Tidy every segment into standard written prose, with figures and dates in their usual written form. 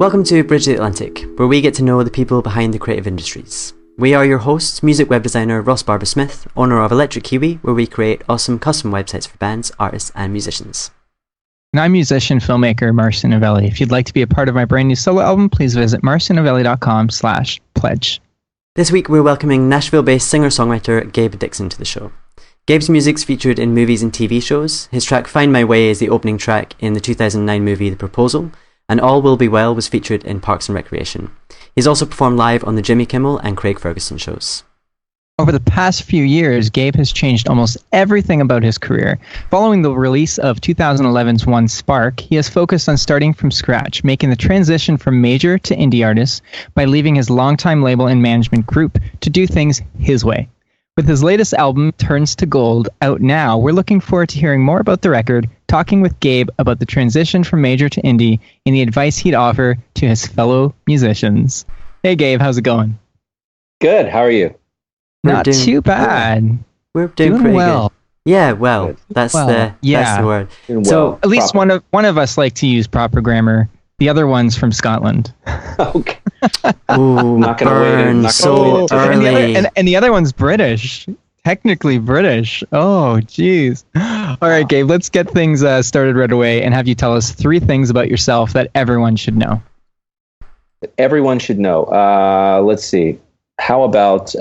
Welcome to Bridge the Atlantic, where we get to know the people behind the creative industries. We are your hosts, music web designer Ross Barber-Smith, owner of Electric Kiwi, where we create awesome custom websites for bands, artists, and musicians. And I'm musician, filmmaker Marcio Novelli. If you'd like to be a part of my brand new solo album, please visit marcionovelli.com/pledge. This week we're welcoming Nashville-based singer-songwriter Gabe Dixon to the show. Gabe's music's featured in movies and TV shows. His track Find My Way is the opening track in the 2009 movie The Proposal, and All Will Be Well was featured in Parks and Recreation. He's also performed live on the Jimmy Kimmel and Craig Ferguson shows. Over the past few years, Gabe has changed almost everything about his career. Following the release of 2011's One Spark, he has focused on starting from scratch, making the transition from major to indie artist by leaving his longtime label and management group to do things his way. With his latest album, Turns to Gold, out now, we're looking forward to hearing more about the record, talking with Gabe about the transition from major to indie, and the advice he'd offer to his fellow musicians. Hey Gabe, how's it going? Good, how are you? Not too bad. We're doing pretty well. Good. Yeah, well, that's the word. So at least one of us like to use proper grammar. The other one's from Scotland. Okay. Ooh, not gonna burn wait. so early. And the other one's British. Technically British. Oh, jeez. All right, Gabe, let's get things started right away and have you tell us 3 things about yourself that everyone should know. Everyone should know. Let's see. How about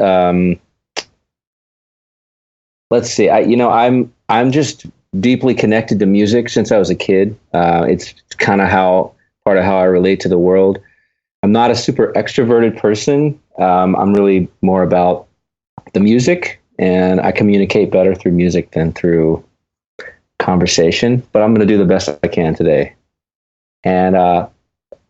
let's see. I'm just deeply connected to music since I was a kid. It's kind of part of how I relate to the world. I'm not a super extroverted person. I'm really more about the music, and I communicate better through music than through conversation. But I'm going to do the best I can today. And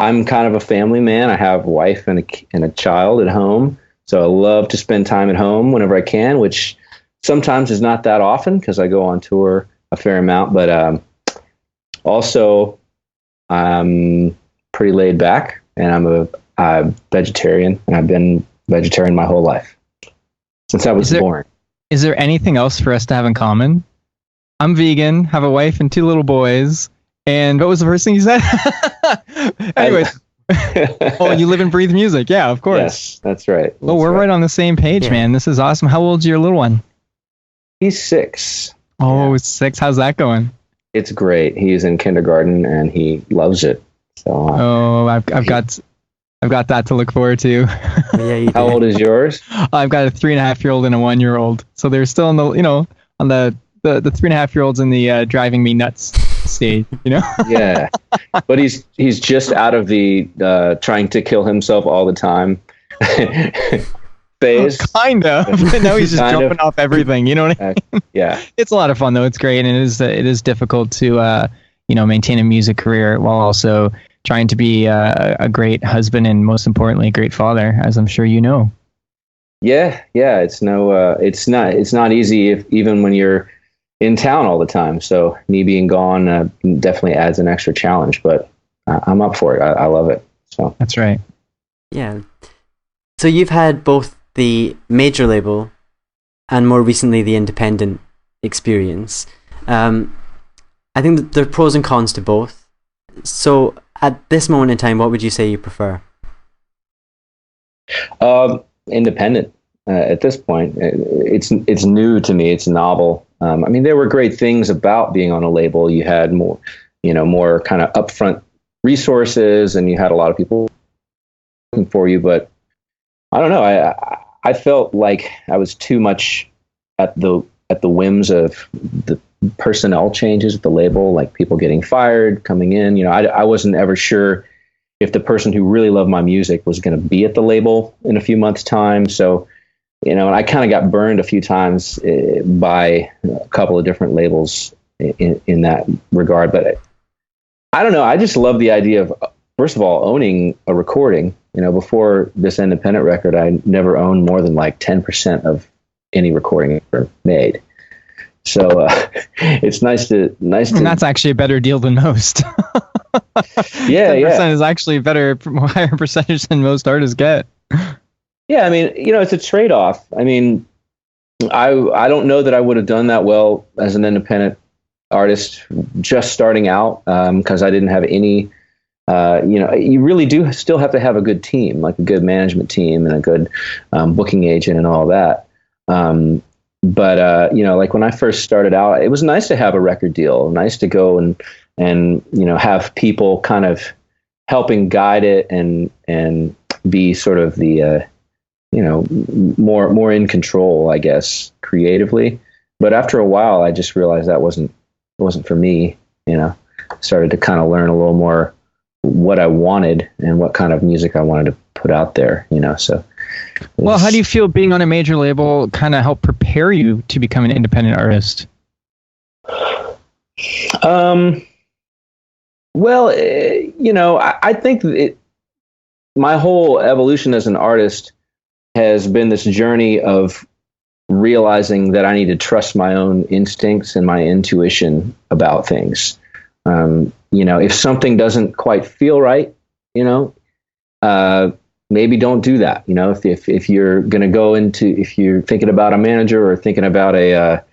I'm kind of a family man. I have a wife and a child at home, so I love to spend time at home whenever I can, which sometimes is not that often because I go on tour a fair amount. But also, I'm pretty laid back, and I'm a vegetarian, and I've been vegetarian my whole life since I was born. Is there anything else for us to have in common? I'm vegan, have a wife and 2 little boys. And what was the first thing you said? Anyways. Oh, you live and breathe music. Yeah, of course. Yes, that's right. Well, we're right on the same page, man. This is awesome. How old's your little one? He's 6. Oh, yeah. 6. How's that going? It's great. He's in kindergarten and he loves it. So I've got that to look forward to. Yeah, you do. How old is yours? I've got a 3.5-year-old and a 1-year-old. So they're still on the 3.5-year-olds in the driving me nuts stage, Yeah, but he's just out of the trying to kill himself all the time phase. Kind of. But now he's just jumping off everything. You know what I mean? Yeah. It's a lot of fun though. It's great, and it is difficult to maintain a music career while also trying to be a great husband and most importantly a great father, as I'm sure you know. Yeah. It's not easy even when you're in town all the time. So me being gone definitely adds an extra challenge, but I'm up for it. I love it. So that's right. Yeah. So you've had both the major label and more recently the independent experience. I think that there are pros and cons to both. So at this moment in time, what would you say you prefer? Independent. At this point, it's new to me. It's novel. There were great things about being on a label. You had more kind of upfront resources, and you had a lot of people looking for you. But I don't know. I felt like I was too much at the whims of the personnel changes at the label, like people getting fired, coming in. I wasn't ever sure if the person who really loved my music was going to be at the label in a few months' time. So. And I kind of got burned a few times by a couple of different labels in that regard. But I don't know. I just love the idea of, first of all, owning a recording. Before this independent record, I never owned more than like 10% of any recording ever made. So it's nice to. And that's actually a better deal than most. Yeah, 10% is actually a higher percentage than most artists get. Yeah, it's a trade-off. I don't know that I would have done that well as an independent artist just starting out because I didn't have any you really do still have to have a good team, like a good management team and a good booking agent and all that. But like when I first started out, it was nice to have a record deal, nice to go and have people kind of helping guide it and be sort of the more in control, I guess, creatively. But after a while, I just realized that wasn't for me. Started to kind of learn a little more what I wanted and what kind of music I wanted to put out there. So. Well, how do you feel being on a major label kind of helped prepare you to become an independent artist? Well, I think my whole evolution as an artist has been this journey of realizing that I need to trust my own instincts and my intuition about things. If something doesn't quite feel right, maybe don't do that. If you're going to go if you're thinking about a manager or thinking about a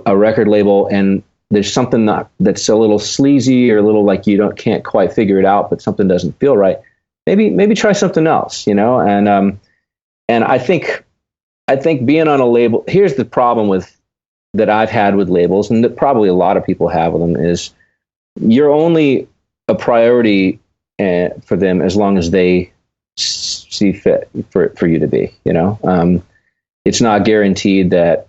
record label and there's something that's a little sleazy or a little like can't quite figure it out, but something doesn't feel right, maybe try something else, and I think being on a label, here's the problem that I've had with labels, and that probably a lot of people have with them, is you're only a priority for them as long as they see fit for you to be. It's not guaranteed that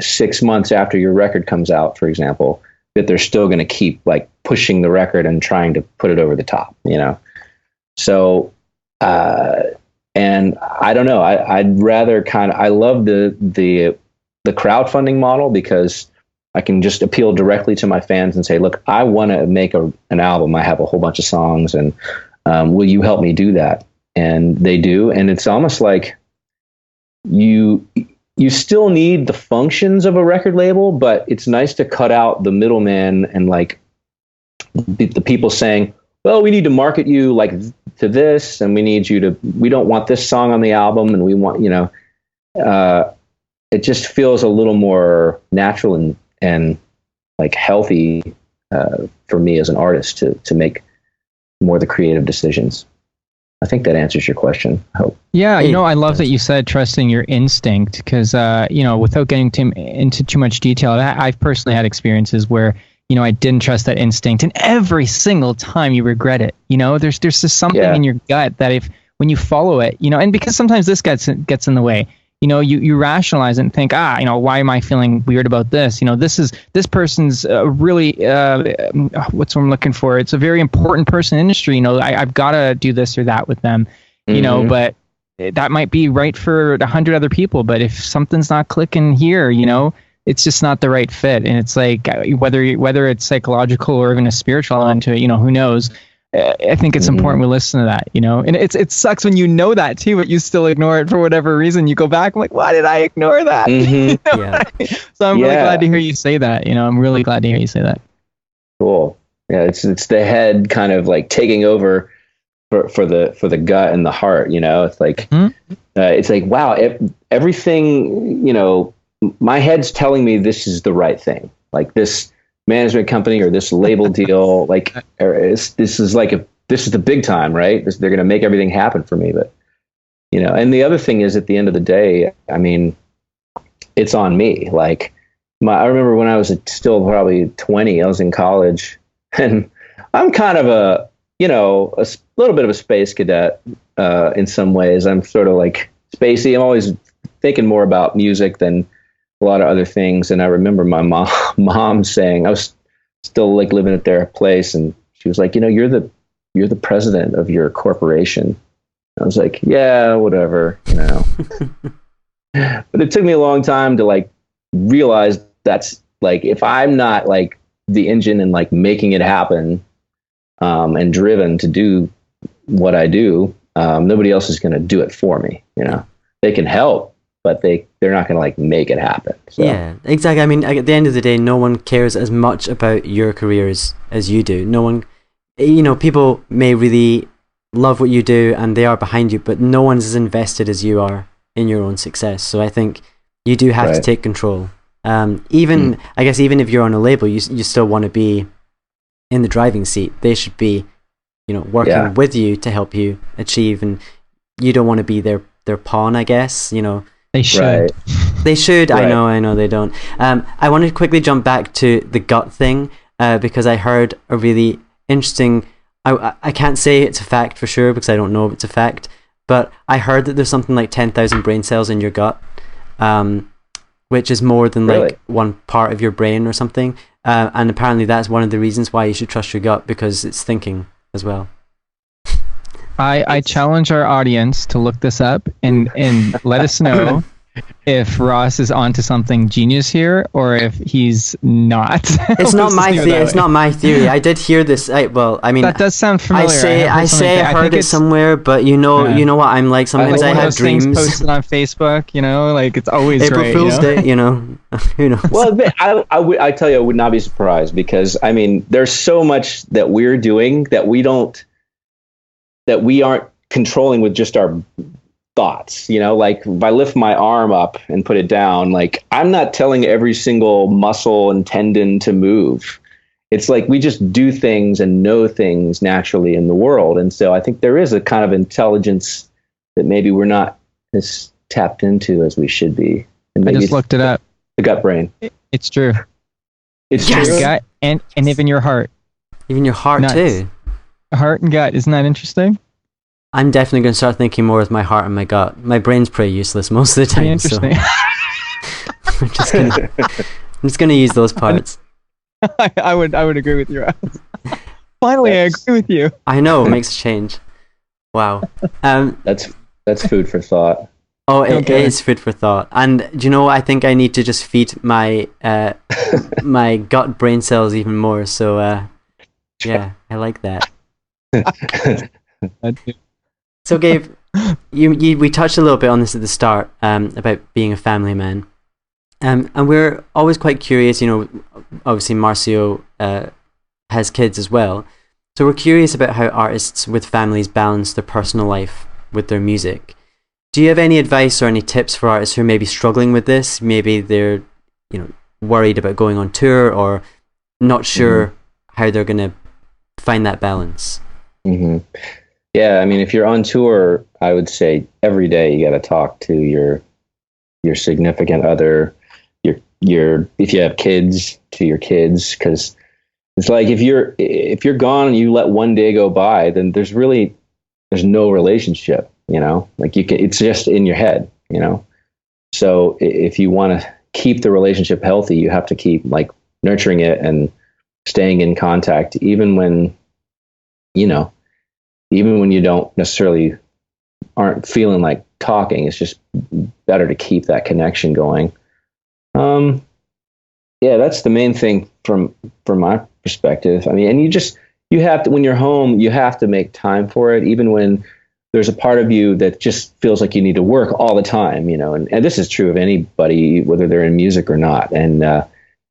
6 months after your record comes out, for example, that they're still going to keep like pushing the record and trying to put it over the top. So and I don't know, I'd rather I love the crowdfunding model, because I can just appeal directly to my fans and say, look, I want to make an album. I have a whole bunch of songs, and will you help me do that? And they do. And it's almost like you still need the functions of a record label, but it's nice to cut out the middleman and like the people saying, well, we need to market you like to this, and we don't want this song on the album, and we want, it just feels a little more natural and like healthy for me as an artist to make more the creative decisions. I think that answers your question, I hope. Yeah, I love that you said trusting your instinct, because, without getting into too much detail, I've personally had experiences where, I didn't trust that instinct, and every single time you regret it. There's just something in your gut that when you follow it, and because sometimes this gets in the way, you rationalize it and think, why am I feeling weird about this? This person's really, what's what I'm looking for? It's a very important person in the industry. I've got to do this or that with them, but that might be right for 100 other people. But if something's not clicking here, it's just not the right fit. And it's like, whether it's psychological or even a spiritual element to it, who knows? I think it's important we listen to that, and it sucks when that too, but you still ignore it for whatever reason. You go back, I'm like, why did I ignore that? Yeah. So I'm really glad to hear you say that. I'm really glad to hear you say that. Cool. Yeah, it's the head kind of like taking over for the gut and the heart. It's like it's like, wow, everything. My head's telling me this is the right thing. Like this management company or this label deal, like this is the big time, right? They're going to make everything happen for me. But, and the other thing is, at the end of the day, I mean, it's on me. Like I remember when I was still probably 20, I was in college, and I'm kind of a little bit of a space cadet in some ways. I'm sort of like spacey. I'm always thinking more about music than a lot of other things. And I remember my mom saying, I was still like living at their place, and she was like, you're the president of your corporation. I was like, yeah, whatever, But it took me a long time to like realize that's like, if I'm not like the engine and like making it happen, and driven to do what I do, nobody else is going to do it for me. They can help, but they're not going to like make it happen. So. Yeah, exactly. I mean, at the end of the day, no one cares as much about your careers as you do. No one, people may really love what you do and they are behind you, but no one's as invested as you are in your own success. So I think you do have to take control. I guess even if you're on a label, you still want to be in the driving seat. They should be working with you to help you achieve, and you don't want to be their pawn, I guess. They should. Right. They should. Right. I know they don't. I want to quickly jump back to the gut thing, because I heard a really interesting. I can't say it's a fact for sure because I don't know if it's a fact, but I heard that there's something like 10,000 brain cells in your gut, which is more than Really? like one part of your brain or something. And apparently that's one of the reasons why you should trust your gut, because it's thinking as well. I challenge our audience to look this up and let us know if Ross is onto something genius here or if he's not. It's not my theory. It's not my theory. I did hear this. That does sound familiar. I heard it somewhere, but you know what I'm like. Sometimes I have dreams. Things posted on Facebook, like it's always April right. Fool's Day, who knows? Well, I tell you, I would not be surprised, because there's so much that we're doing that we aren't controlling with just our thoughts. Like if I lift my arm up and put it down, like I'm not telling every single muscle and tendon to move. It's like we just do things and know things naturally in the world. And so I think there is a kind of intelligence that maybe we're not as tapped into as we should be. And maybe I just looked it up. The gut brain. It's true. It's true. Your gut and even your heart. Even your heart too. Heart and gut. Isn't that interesting? I'm definitely going to start thinking more with my heart and my gut. My brain's pretty useless most of the time. Interesting. So I'm just going to use those parts. I would agree with you. Finally, I agree with you. I know, it makes a change. Wow. That's food for thought. Oh, it is food for thought. And do you know what? I think I need to just feed my my gut brain cells even more. So yeah, I like that. So Gabe, we touched a little bit on this at the start, about being a family man, and we're always quite curious. Obviously Marcio has kids as well, so we're curious about how artists with families balance their personal life with their music. Do you have any advice or any tips for artists who are maybe struggling with this? Maybe they're worried about going on tour or not sure how they're going to find that balance. Mm-hmm. Yeah, if you're on tour, I would say every day you got to talk to your significant other, your if you have kids, to your kids, because it's like if you're gone and you let one day go by, then there's no relationship, like it's just in your head, So if you want to keep the relationship healthy, you have to keep like nurturing it and staying in contact, even when you don't necessarily aren't feeling like talking. It's just better to keep that connection going. Yeah, that's the main thing from my perspective. And you have to, when you're home, you have to make time for it, even when there's a part of you that just feels like you need to work all the time, and this is true of anybody, whether they're in music or not. And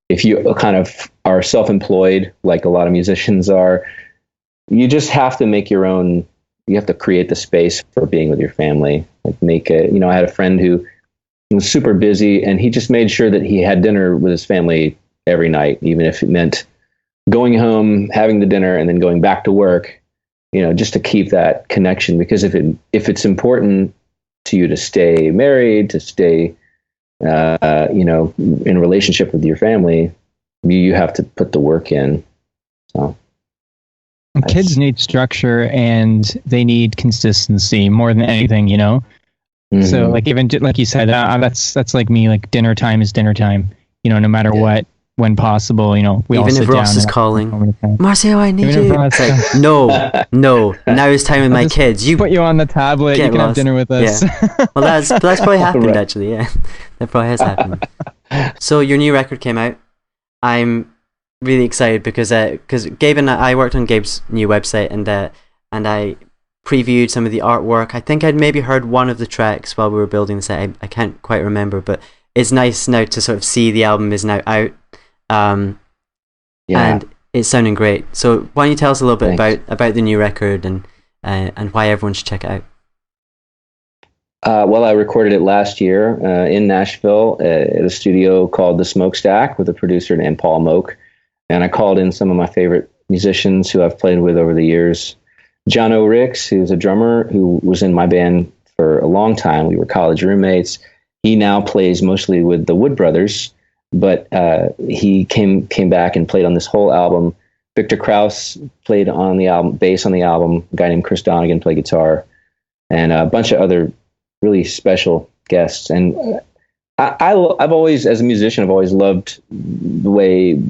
if you kind of are self-employed, like a lot of musicians are, you just have to make your own. You have to create the space for being with your family. Like I had a friend who was super busy, and he just made sure that he had dinner with his family every night, even if it meant going home, having the dinner, and then going back to work. Just to keep that connection, because if it's important to you to stay married, to stay, in a relationship with your family, you have to put the work in. So. Kids need structure and they need consistency more than anything, Mm-hmm. So like even like you said, that's like me. Like dinner time is dinner time. No matter what, when possible. We all sit down. Even if Ross is calling, Marcio, I need you. It's like, no. Now it's time with my kids. You put you on the tablet. You can have dinner with us. Yeah. Well, that's probably happened Right. actually. Yeah, that probably has happened. So your new record came out. I'm really excited because Gabe and I worked on Gabe's new website, and I previewed some of the artwork. I think I'd maybe heard one of the tracks while we were building the set. I can't quite remember, but it's nice now to sort of see the album is now out, and it's sounding great. So why don't you tell us a little bit about the new record and why everyone should check it out? Well, I recorded it last year in Nashville at a studio called The Smokestack with a producer named Paul Moak. And I called in some of my favorite musicians who I've played with over the years. And we just John O'Ricks, who's a drummer who was in my band for a long time. We were college roommates. He now plays mostly with the Wood Brothers, but he came back and played on this whole album. Victor Krauss played on the album, bass on the album. A guy named Chris Donegan played guitar, and a bunch of other really special guests. And I've always, as a musician, I've always loved the way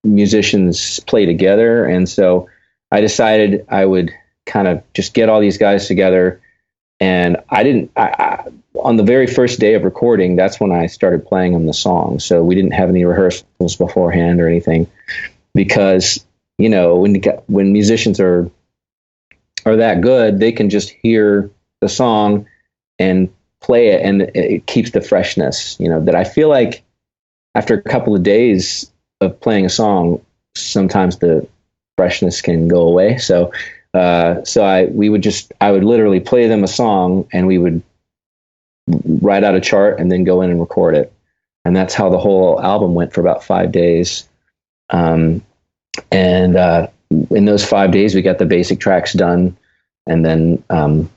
musicians play together, and so I decided I would kind of just get all these guys together. And on the very first day of recording, that's when I started playing them the song. So we didn't have any rehearsals beforehand or anything, because, you know, when musicians are that good, they can just hear the song and play it, and it keeps the freshness, you know, that I feel like after a couple of days of playing a song, sometimes the freshness can go away. So I would literally play them a song, and we would write out a chart and then go in and record it. And that's how the whole album went for about 5 days. And in those 5 days, we got the basic tracks done. And then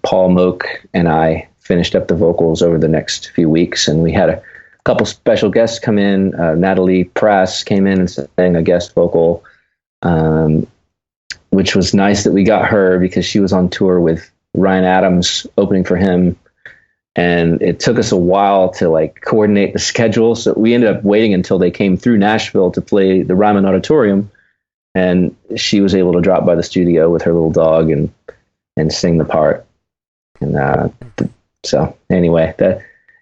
Paul Moak and I finished up the vocals over the next few weeks. And we had a couple special guests come in. Natalie Prass came in and sang a guest vocal, which was nice that we got her, because she was on tour with Ryan Adams opening for him. And it took us a while to like coordinate the schedule. So we ended up waiting until they came through Nashville to play the Ryman Auditorium. And she was able to drop by the studio with her little dog and sing the part. And so anyway,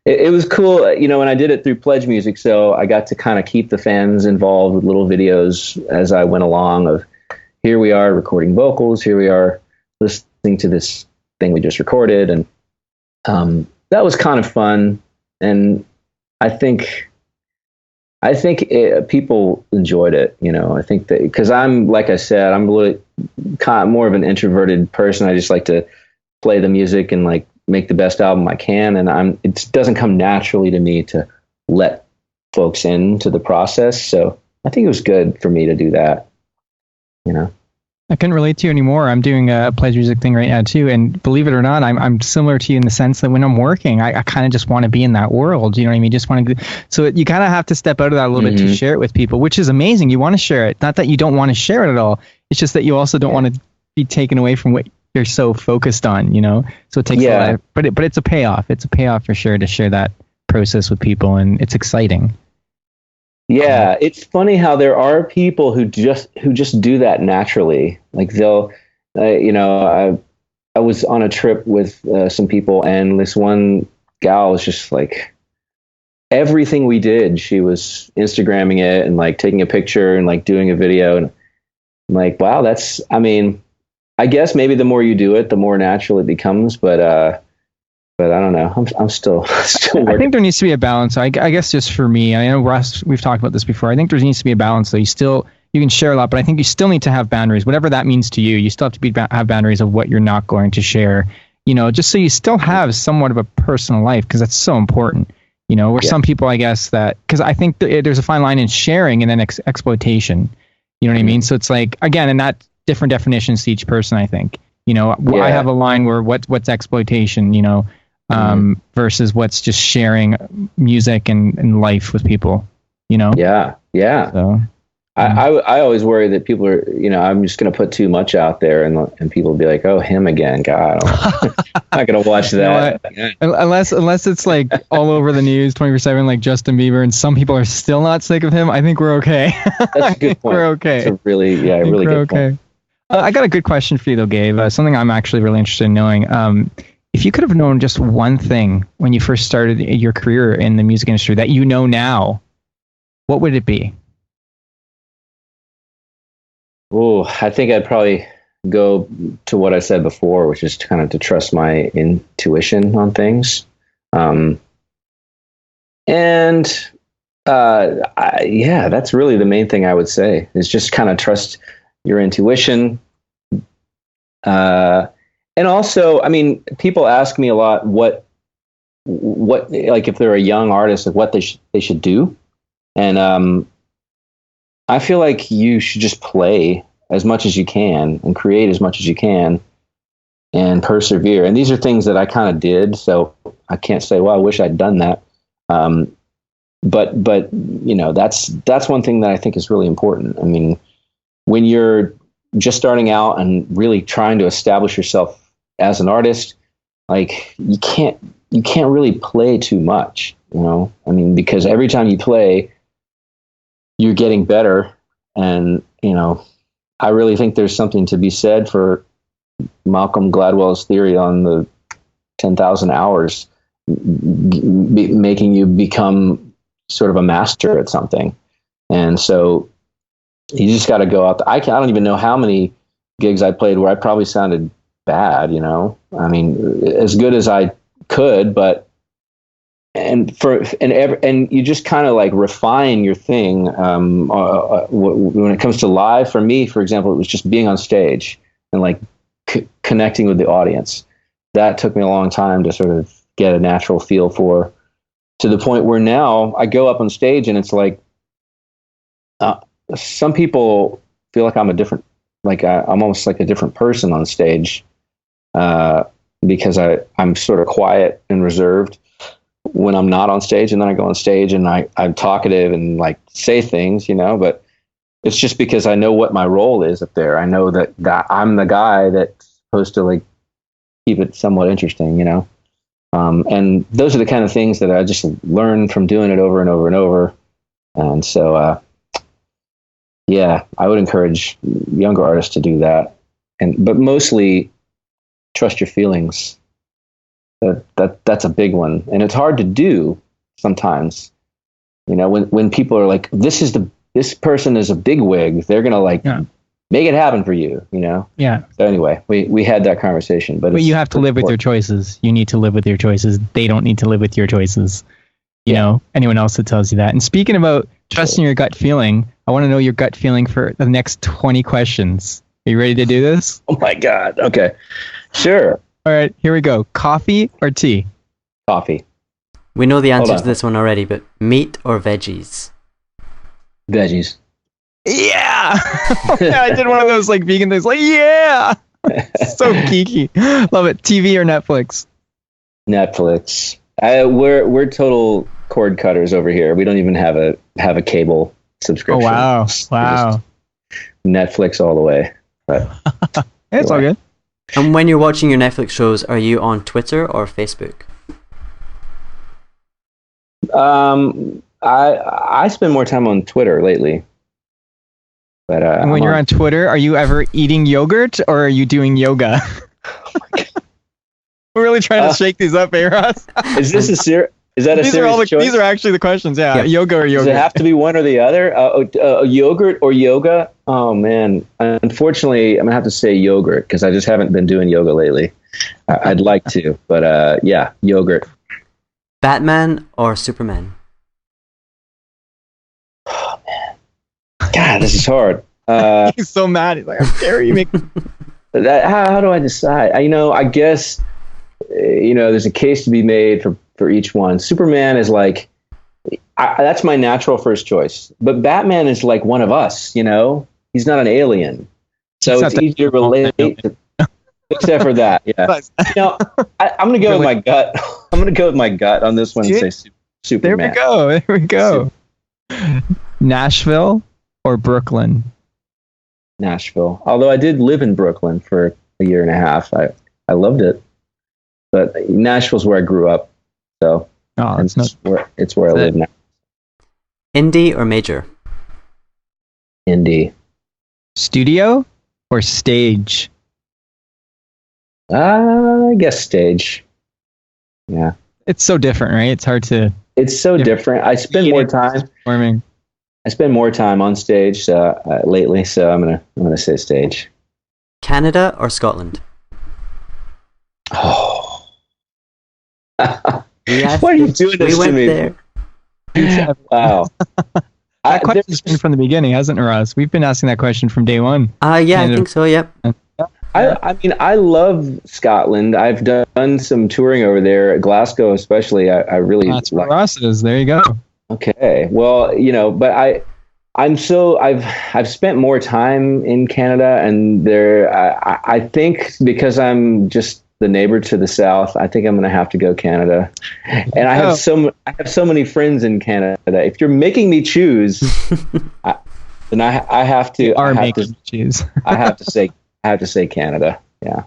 it was cool, you know, when I did it through Pledge Music. So I got to kind of keep the fans involved with little videos as I went along of, here we are recording vocals, here we are listening to this thing we just recorded. And that was kind of fun. And I think people enjoyed it, you know. I think that, because I'm, like I said, I'm really kind of more of an introverted person. I just like to play the music and like make the best album I can. And it doesn't come naturally to me to let folks into the process. So I think it was good for me to do that, you know. I couldn't relate to you anymore. I'm doing a Pledge Music thing right now too, and believe it or not, I'm similar to you in the sense that when I'm working, I kind of just want to be in that world. You know what I mean? Just want to. So you kind of have to step out of that a little bit to share it with people, which is amazing. You want to share it, not that you don't want to share it at all. It's just that you also don't want to be taken away from what you're so focused on. You know, so it takes a lot. But it's a payoff. It's a payoff for sure to share that process with people, and it's exciting. Yeah, it's funny how there are people who just do that naturally. Like they'll, you know, I was on a trip with some people, and this one gal was just like, everything we did, she was Instagramming it and like taking a picture and like doing a video. And I'm like, wow, I mean, I guess maybe the more you do it, the more natural it becomes. But I don't know. I'm still working. I think there needs to be a balance. I guess just for me, I know Russ, we've talked about this before. I think there needs to be a balance. So you can share a lot, but I think you still need to have boundaries, whatever that means to you. You still have to have boundaries of what you're not going to share, you know, just so you still have somewhat of a personal life, because that's so important, you know, where some people, I guess because I think there's a fine line in sharing and then exploitation, you know what I mean? So it's like, again, and that different definitions to each person, I think, you know, I have a line where what's exploitation, you know, versus what's just sharing music and life with people, you know? Yeah. So, I always worry that people are, you know, I'm just going to put too much out there and people will be like, oh, him again. God, I'm not going to watch that. You know, unless it's like all over the news 24/7, like Justin Bieber, and some people are still not sick of him. I think we're okay. That's a good point. We're okay. That's a really good point. I got a good question for you though, Gabe. Something I'm actually really interested in knowing. If you could have known just one thing when you first started your career in the music industry that you know now, what would it be? Oh, I think I'd probably go to what I said before, which is kind of to trust my intuition on things. That's really the main thing I would say, is just kind of trust your intuition. And also, I mean, people ask me a lot what like if they're a young artist, like what they should do, and I feel like you should just play as much as you can and create as much as you can, and persevere. And these are things that I kind of did, so I can't say, well, I wish I'd done that. But that's one thing that I think is really important. I mean, when you're just starting out and really trying to establish yourself as an artist, like you can't really play too much, I mean, because every time you play, you're getting better. And, I really think there's something to be said for Malcolm Gladwell's theory on the 10,000 hours, making you become sort of a master at something. And so you just got to go out. I don't even know how many gigs I played where I probably sounded bad, I mean, as good as I could, but and you just kind of like refine your thing. When it comes to live, for me, for example, it was just being on stage and like connecting with the audience. That took me a long time to sort of get a natural feel for, to the point where now I go up on stage and it's like, some people feel like I'm almost like a different person on stage, because I'm sort of quiet and reserved when I'm not on stage, and then I go on stage and I'm talkative and like say things, but it's just because I know what my role is up there. I know that I'm the guy that's supposed to like keep it somewhat interesting, and those are the kind of things that I just learned from doing it over and over and over. And so, yeah, I would encourage younger artists to do that, but mostly trust your feelings. That's a big one, and it's hard to do sometimes. When people are like, this person is a bigwig, they're gonna like make it happen for you. Yeah. So anyway, we had that conversation, but you have to live with your choices. You need to live with your choices. They don't need to live with your choices. Anyone else that tells you that. And speaking about trusting your gut feeling, I want to know your gut feeling for the next 20 questions. Are you ready to do this? Oh my God. Okay. Sure. All right, here we go. Coffee or tea? Coffee. We know the answer to this one already, but meat or veggies? Veggies. Yeah! Yeah, I did one of those like vegan things. Like, yeah! So geeky. Love it. TV or Netflix? Netflix. We're total cord cutters over here. We don't even have a cable subscription. Oh wow! Netflix all the way. But it's all good. And when you're watching your Netflix shows, are you on Twitter or Facebook? I spend more time on Twitter lately. But and when you're on Twitter, are you ever eating yogurt or are you doing yoga? Oh my God. We're really trying to shake these up, Ross? Is this is that a serious choice? These are actually the questions. Yeah, yoga or yogurt. Does it have to be one or the other? Yogurt or yoga? Oh man, unfortunately, I'm gonna have to say yogurt because I just haven't been doing yoga lately. I'd like to, but yeah, yogurt. Batman or Superman? Oh man, God, this is hard. He's so mad. He's like, "How dare you make?" How do I decide? I guess there's a case to be made for each one. Superman is like, that's my natural first choice. But Batman is like one of us, He's not an alien. So it's easier to relate to, except for that. Yeah. I'm going to go with my gut. I'm going to go with my gut on this one and say Superman. There we go. Nashville or Brooklyn? Nashville. Although I did live in Brooklyn for a year and a half. I loved it. But Nashville's where I grew up. So it's where I live now. Indie or major? Indie. Studio or stage? I guess stage. Yeah. It's so different, right? It's hard to... It's so different. I spend more time... Performing. I spend more time on stage lately, so I'm gonna say stage. Canada or Scotland? Oh. What are you doing this to me? There. Wow. That question's been from the beginning, hasn't it, Ross? We've been asking that question from day one. Yeah, I think so, yep. I mean, I love Scotland. I've done some touring over there, Glasgow especially. I really That's where Ross is. There you go. Okay. Well, but I've spent more time in Canada, and I think because I'm just the neighbor to the south, I think I'm going to have to go Canada. And I have so many friends in Canada. If you're making me choose, then I have to. Choose. I have to say Canada. Yeah.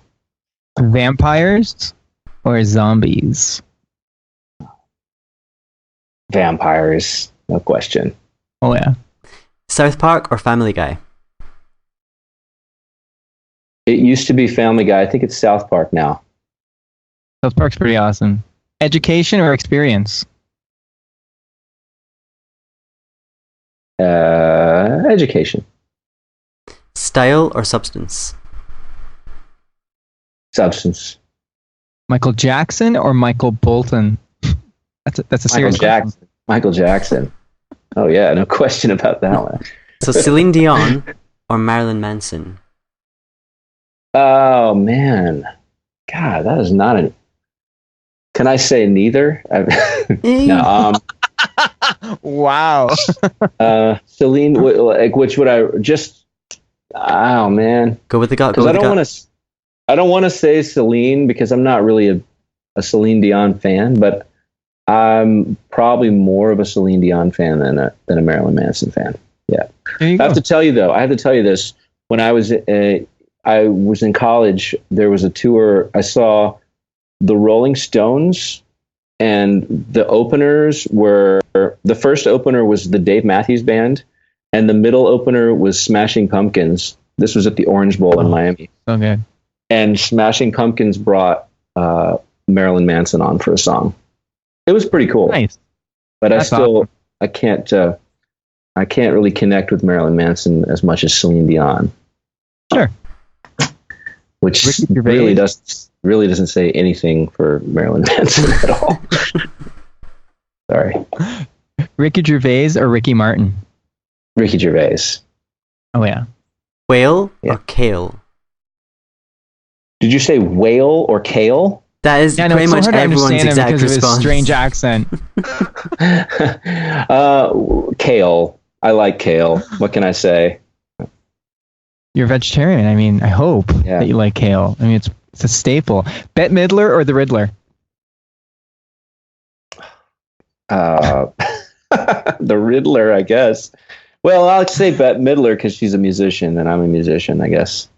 Vampires or zombies? Vampires, no question. Oh yeah. South Park or Family Guy? It used to be Family Guy. I think it's South Park now. South Park's pretty awesome. Education or experience? Education. Style or substance? Substance. Michael Jackson or Michael Bolton? That's a serious question. Michael Jackson. Oh yeah, no question about that one. So Celine Dion or Marilyn Manson? Oh man, God, that is not an. Can I say neither? No. Wow. Celine, like which would I just? Oh man, Go with the gut. Because I don't want to say Celine because I'm not really a Celine Dion fan, but I'm probably more of a Celine Dion fan than a Marilyn Manson fan. Yeah. I have to tell you this. When I was in college, there was a tour. I saw the Rolling Stones, and the first opener was the Dave Matthews Band, and the middle opener was Smashing Pumpkins. This was at the Orange Bowl in Miami. Okay. And Smashing Pumpkins brought Marilyn Manson on for a song. It was pretty cool. Nice. But awesome. I can't really connect with Marilyn Manson as much as Celine Dion. Sure. Which really doesn't say anything for Marilyn Manson at all. Sorry. Ricky Gervais or Ricky Martin? Ricky Gervais. Oh yeah. Whale or kale? Did you say whale or kale? That is pretty much everyone's exact response. Because of his strange accent. Kale. I like kale. What can I say? You're a vegetarian. I mean, I hope that you like kale. I mean, it's a staple. Bette Midler or the Riddler? The Riddler, I guess. Well, I'll say Bette Midler because she's a musician and I'm a musician, I guess.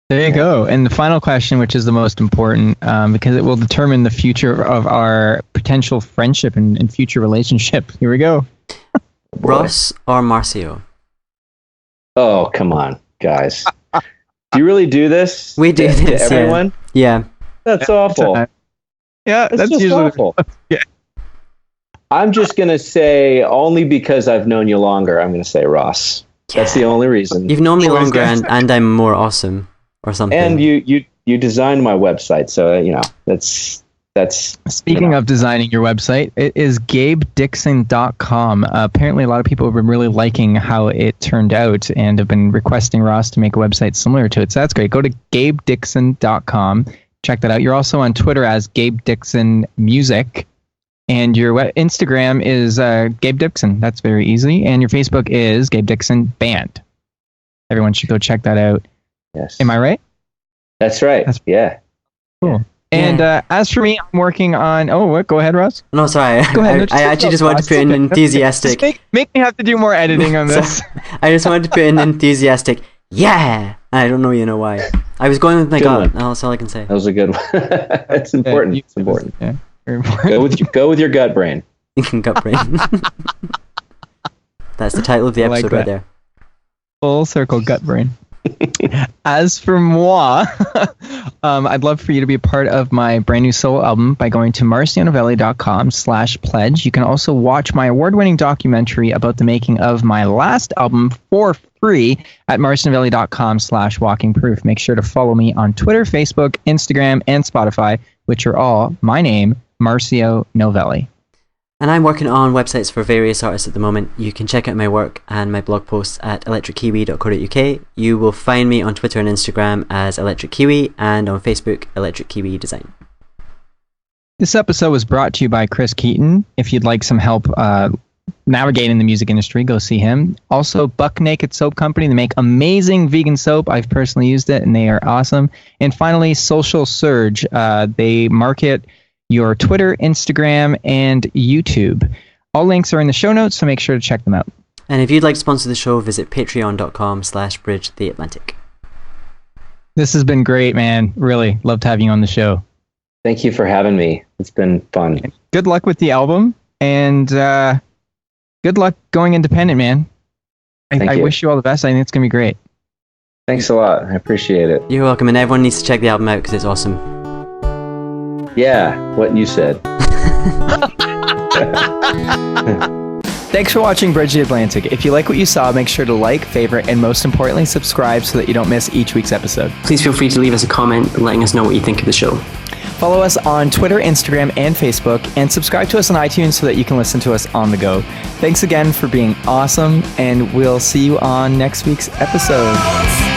There you go. And the final question, which is the most important, because it will determine the future of our potential friendship and future relationship. Here we go. Ross or Marcio? Oh, come on, guys. Do you really do this? We do this, to everyone? Yeah. That's awful. Yeah, that's usually awful. Yeah. I'm just going to say, only because I've known you longer, I'm going to say Ross. Yeah. That's the only reason. You've known me longer and I'm more awesome. Or something. And you designed my website, so that's Speaking of designing your website, it is GabeDixon.com. Apparently, a lot of people have been really liking how it turned out and have been requesting Ross to make a website similar to it. So that's great. Go to GabeDixon.com. Check that out. You're also on Twitter as Gabe Dixon Music, and your Instagram is Gabe Dixon. That's very easy. And your Facebook is Gabe Dixon Band. Everyone should go check that out. Yes. Am I right? That's right. Yeah. Cool. And as for me, I'm working on... Oh, what? Go ahead, Ross. No, sorry. Go ahead. I actually just wanted to put in enthusiastic... Just make me have to do more editing on this. I just wanted to put in enthusiastic... Yeah! I don't know why. I was going with my gut. That's all I can say. That was a good one. It's important. It's important. Yeah, very important. Go with your gut brain. Gut brain. That's the title of the episode right there. Full circle gut brain. As for moi, I'd love for you to be a part of my brand new solo album by going to marcionovelli.com/pledge. You can also watch my award-winning documentary about the making of my last album for free at marcionovelli.com/walkingproof. Make sure to follow me on Twitter, Facebook, Instagram, and Spotify, which are all my name, Marcio Novelli. And I'm working on websites for various artists at the moment. You can check out my work and my blog posts at electrickiwi.co.uk. You will find me on Twitter and Instagram as Electric Kiwi and on Facebook, Electric Kiwi Design. This episode was brought to you by Chris Keaton. If you'd like some help navigating the music industry, go see him. Also, Buck Naked Soap Company. They make amazing vegan soap. I've personally used it, and they are awesome. And finally, Social Surge. They market your Twitter, Instagram, and YouTube. All links are in the show notes, so make sure to check them out. And if you'd like to sponsor the show, visit patreon.com/bridgetheatlantic. This has been great, man. Really loved having you on the show. Thank you for having me. It's been fun. Good luck with the album, and good luck going independent, man. I wish you all the best. I think it's going to be great. Thanks a lot. I appreciate it. You're welcome, and everyone needs to check the album out because it's awesome. Yeah, what you said. Thanks for watching Bridge the Atlantic. If you like what you saw, make sure to like, favorite, and most importantly, subscribe so that you don't miss each week's episode. Please feel free to leave us a comment letting us know what you think of the show. Follow us on Twitter, Instagram, and Facebook, and subscribe to us on iTunes so that you can listen to us on the go. Thanks again for being awesome, and we'll see you on next week's episode.